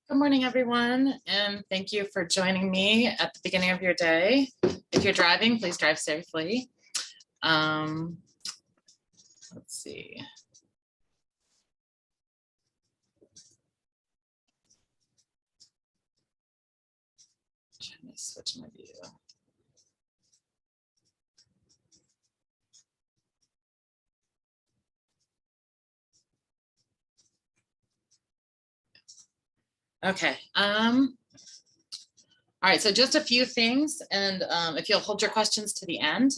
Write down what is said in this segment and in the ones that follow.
Good morning, everyone, and thank you for joining me at the beginning of your day. If you're driving, please drive safely. Let's see. Trying to switch my view. Okay. All right, so just a few things, and if you'll hold your questions to the end,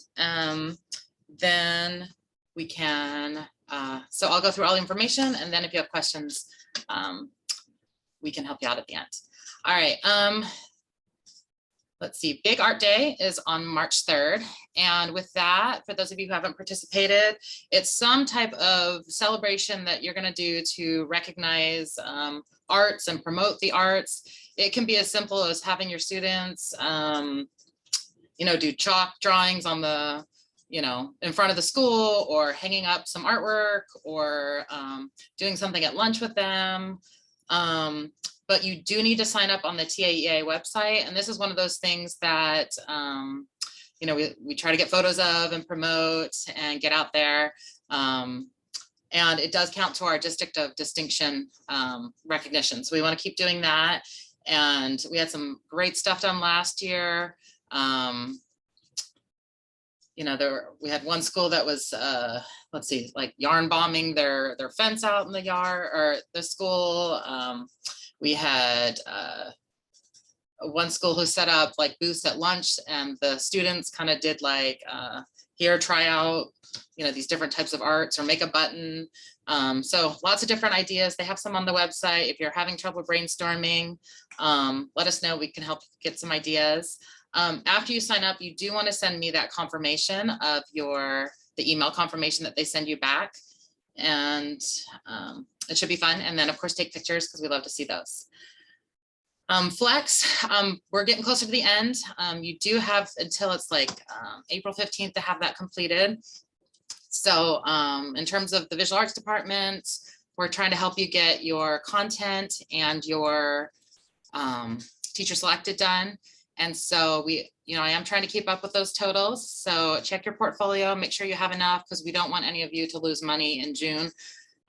then we can, so I'll go through all the information, and then if you have questions, we can help you out at the end. All right, let's see, Big Art Day is on March 3rd. And with that, for those of you who haven't participated, it's some type of celebration that you're gonna do to recognize arts and promote the arts. It can be as simple as having your students, do chalk drawings on the, in front of the school, or hanging up some artwork, or doing something at lunch with them. But you do need to sign up on the TAEA website. And this is one of those things that, we try to get photos of and promote and get out there. And it does count to our District of Distinction recognition. So we want to keep doing that. And we had some great stuff done last year. We had one school that was, let's see, like yarn bombing their fence out in the yard or the school. We had one school who set up like booths at lunch, and the students kind of did like, here, try out, these different types of arts, or make a button. So lots of different ideas. They have some on the website. If you're having trouble brainstorming, let us know. We can help get some ideas. After you sign up, you do want to send me that confirmation of the email confirmation that they send you back. And it should be fun. And then of course, take pictures, because we love to see those. Flex, we're getting closer to the end. You do have until it's like April 15th to have that completed. So in terms of the visual arts department, we're trying to help you get your content and your teacher selected done. And so I am trying to keep up with those totals. So check your portfolio, make sure you have enough, because we don't want any of you to lose money in June.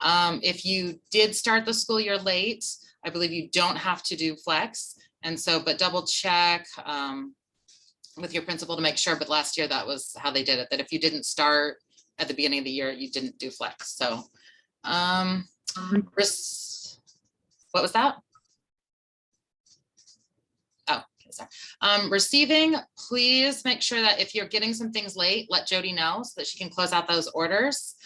If you did start the school year late, I believe you don't have to do flex. And so, but double check with your principal to make sure. But last year, that was how they did it, that if you didn't start at the beginning of the year, you didn't do flex. So what was that? Oh, okay, sorry. Receiving, please make sure that if you're getting some things late, let Jody know so that she can close out those orders.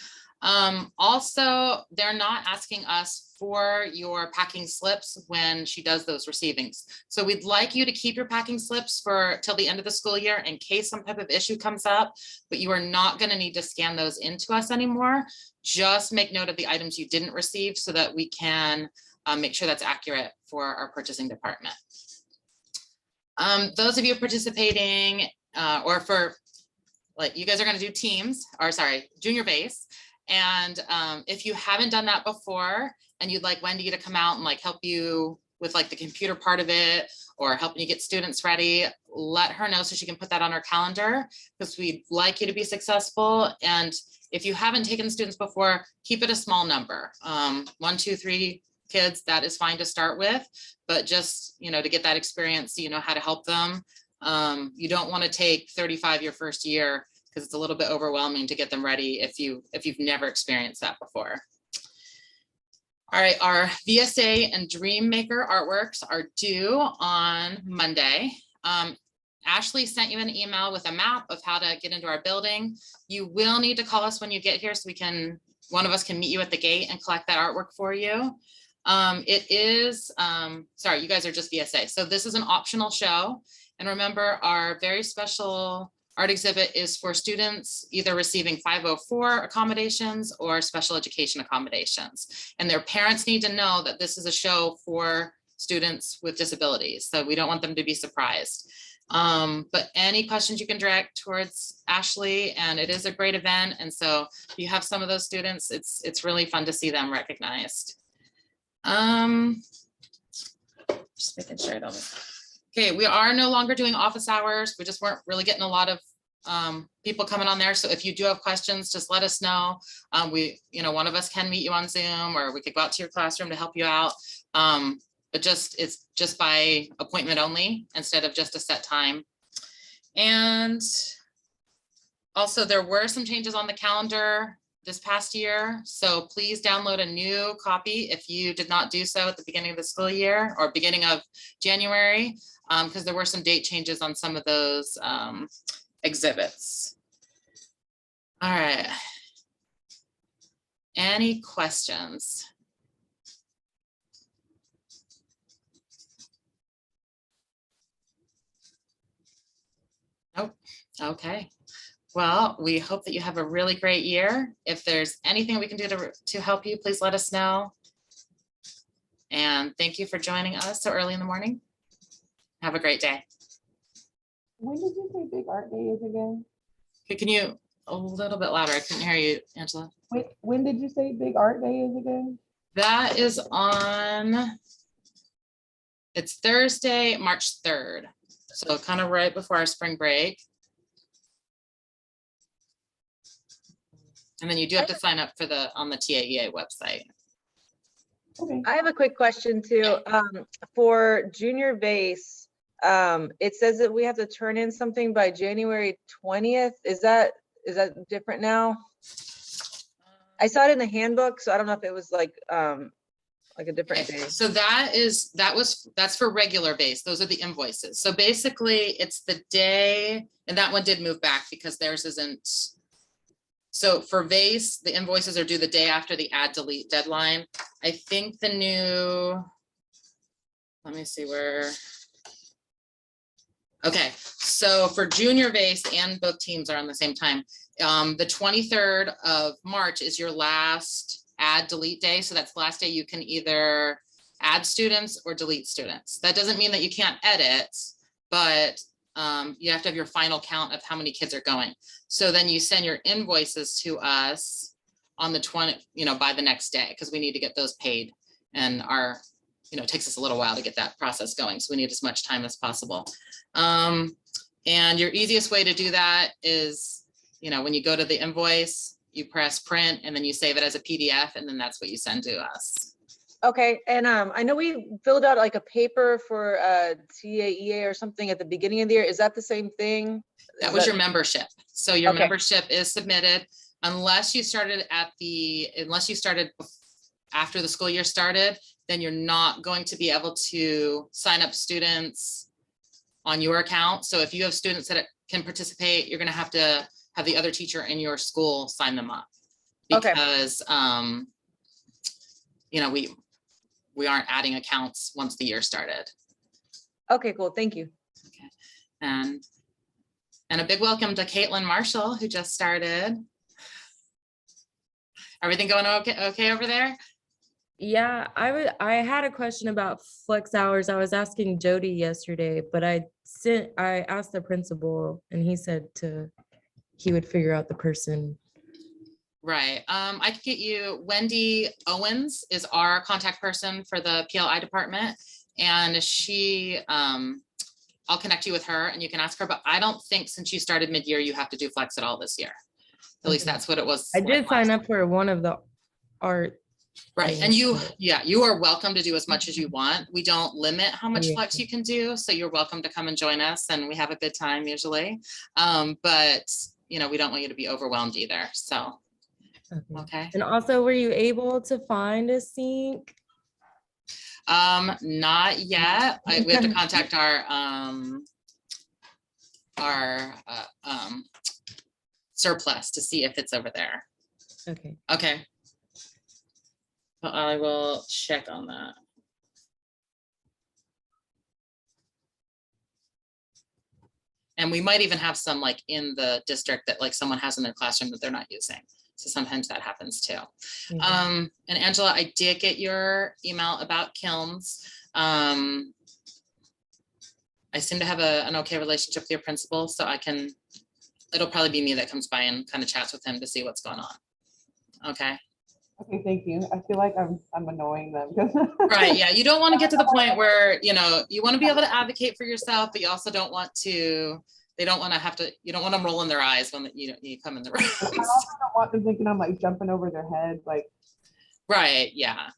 Also, they're not asking us for your packing slips when she does those receivings. So we'd like you to keep your packing slips for till the end of the school year in case some type of issue comes up, but you are not going to need to scan those into us anymore. Just make note of the items you didn't receive so that we can make sure that's accurate for our purchasing department. Those of you participating or for like you guys are going to do teams, or sorry, junior base. And if you haven't done that before and you'd like Wendy to come out and like help you with like the computer part of it, or helping you get students ready, let her know so she can put that on her calendar, because we'd like you to be successful. And if you haven't taken students before, keep it a small number. 1, 2, 3 kids, that is fine to start with, but just, to get that experience, so you know how to help them. You don't want to take 35 your first year, because it's a little bit overwhelming to get them ready if you've never experienced that before. All right, our VSA and Dreammaker artworks are due on Monday. Ashley sent you an email with a map of how to get into our building. You will need to call us when you get here so one of us can meet you at the gate and collect that artwork for you. It is, sorry, you guys are just VSA. So this is an optional show. And remember, our very special art exhibit is for students either receiving 504 accommodations or special education accommodations. And their parents need to know that this is a show for students with disabilities. So we don't want them to be surprised. But any questions you can direct towards Ashley, and it is a great event. And so if you have some of those students, it's really fun to see them recognized. Just making sure I don't. Okay, we are no longer doing office hours. We just weren't really getting a lot of people coming on there. So if you do have questions, just let us know. One of us can meet you on Zoom, or we could go out to your classroom to help you out. But it's just by appointment only instead of just a set time. And also there were some changes on the calendar this past year. So please download a new copy if you did not do so at the beginning of the school year or beginning of January, because there were some date changes on some of those exhibits. All right. Any questions? Nope. Okay. Well, we hope that you have a really great year. If there's anything we can do to help you, please let us know. And thank you for joining us so early in the morning. Have a great day. When did you say Big Art Day is again? Okay, can you a little bit louder? I couldn't hear you, Angela. When did you say Big Art Day is again? That is it's Thursday, March 3rd. So kind of right before our spring break. And then you do have to sign up for on the TAEA website. Okay. I have a quick question too. For junior base, it says that we have to turn in something by January 20th. Is that different now? I saw it in the handbook, so I don't know if it was like a different day. So that's for regular base. Those are the invoices. So basically it's the day, and that one did move back because theirs isn't. So for VASE, the invoices are due the day after the add delete deadline. I think the new, let me see where. Okay, so for junior VASE and both teams are on the same time. The 23rd of March is your last add delete day. So that's the last day you can either add students or delete students. That doesn't mean that you can't edit, but you have to have your final count of how many kids are going. So then you send your invoices to us on the 20th, by the next day, because we need to get those paid. And it takes us a little while to get that process going. So we need as much time as possible. And your easiest way to do that is, when you go to the invoice, you press print and then you save it as a PDF, and then that's what you send to us. Okay, and I know we filled out like a paper for TAEA or something at the beginning of the year. Is that the same thing? That was your membership. So your membership is submitted unless you started after the school year started, then you're not going to be able to sign up students on your account. So if you have students that can participate, you're going to have the other teacher in your school sign them up, because we aren't adding accounts once the year started. Okay, cool. Thank you. Okay. And a big welcome to Caitlin Marshall, who just started. Everything going okay over there? Yeah, I had a question about flex hours. I was asking Jody yesterday, but I asked the principal and he said he would figure out the person. Right. I could get you, Wendy Owens is our contact person for the PLI department, and she, I'll connect you with her and you can ask her, but I don't think since you started mid-year, you have to do flex at all this year. At least that's what it was. I did sign up for one of the art. Right. And you are welcome to do as much as you want. We don't limit how much flex you can do. So you're welcome to come and join us, and we have a good time usually. But we don't want you to be overwhelmed either. So, okay. And also, were you able to find a sync? Not yet. We have to contact our surplus to see if it's over there. Okay. Okay. Well, I will check on that. And we might even have some like in the district that like someone has in their classroom that they're not using. So sometimes that happens too. Mm-hmm. And Angela, I did get your email about Kilns. I seem to have an okay relationship with your principal, so it'll probably be me that comes by and kind of chats with him to see what's going on. Okay. Okay, thank you. I feel like I'm annoying them. 'cause- Right, yeah, you don't want to get to the point where, you know, you want to be able to advocate for yourself, but you also don't want to, they don't want to have to, you don't want them rolling their eyes when you come in the I room. also don't want them thinking I'm like jumping over their head, like, Right, yeah.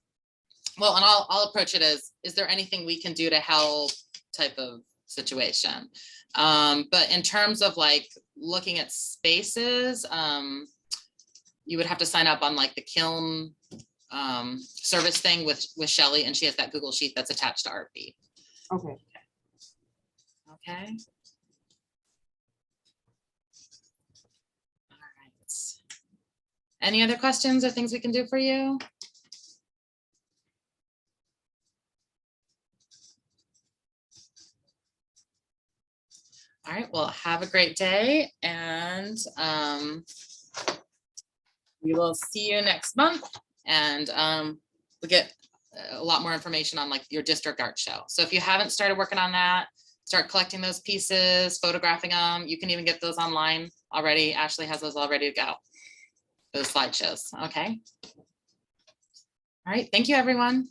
Well, and I'll approach it as, is there anything we can do to help type of situation? But in terms of like looking at spaces, you would have to sign up on like the Kiln service thing with Shelley, and she has that Google sheet that's attached to ARPI. okay. Okay. All right. Any other questions or things we can do for you? All right, well, have a great day, and we will see you next month, and we'll get a lot more information on like your district art show. So if you haven't started working on that, start collecting those pieces, photographing them. You can even get those online already. Ashley has those all ready to go. Those slideshows, okay? All right, thank you, everyone.